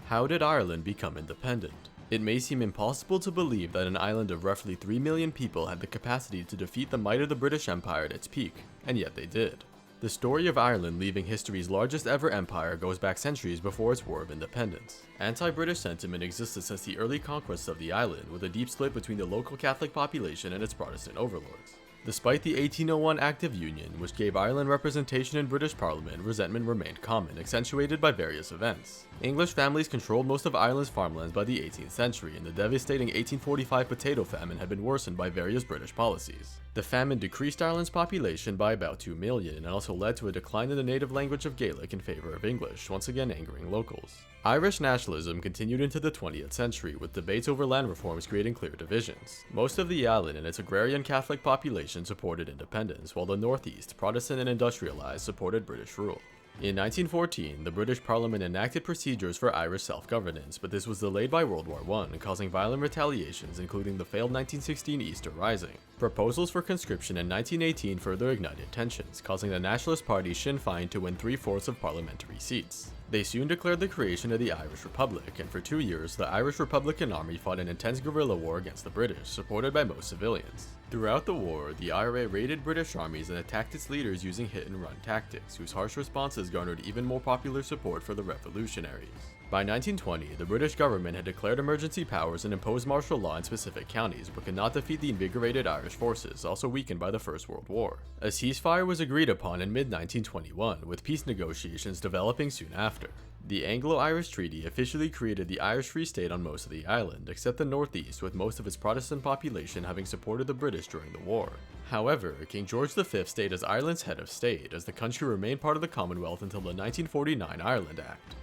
How did Ireland become independent? It may seem impossible to believe that an island of roughly 3 million people had the capacity to defeat the might of the British Empire at its peak, and yet they did. The story of Ireland leaving history's largest ever empire goes back centuries before its War of Independence. Anti-British sentiment existed since the early conquests of the island, with a deep split between the local Catholic population and its Protestant overlords. Despite the 1801 Act of Union, which gave Ireland representation in British Parliament, resentment remained common, accentuated by various events. English families controlled most of Ireland's farmlands by the 18th century, and the devastating 1845 potato famine had been worsened by various British policies. The famine decreased Ireland's population by about 2 million, and also led to a decline in the native language of Gaelic in favor of English, once again angering locals. Irish nationalism continued into the 20th century, with debates over land reforms creating clear divisions. Most of the island and its agrarian Catholic population supported independence, while the northeast, Protestant and industrialized, supported British rule. In 1914, the British Parliament enacted procedures for Irish self-governance, but this was delayed by World War I, causing violent retaliations, including the failed 1916 Easter Rising. Proposals for conscription in 1918 further ignited tensions, causing the Nationalist Party Sinn Féin to win 3/4 of parliamentary seats. They soon declared the creation of the Irish Republic, and for 2 years, the Irish Republican Army fought an intense guerrilla war against the British, supported by most civilians. Throughout the war, the IRA raided British armies and attacked its leaders using hit-and-run tactics, whose harsh responses garnered even more popular support for the revolutionaries. By 1920, the British government had declared emergency powers and imposed martial law in specific counties, but could not defeat the invigorated Irish forces, also weakened by the First World War. A ceasefire was agreed upon in mid-1921, with peace negotiations developing soon after. The Anglo-Irish Treaty officially created the Irish Free State on most of the island, except the northeast, with most of its Protestant population having supported the British during the war. However, King George V stayed as Ireland's head of state, as the country remained part of the Commonwealth until the 1949 Ireland Act.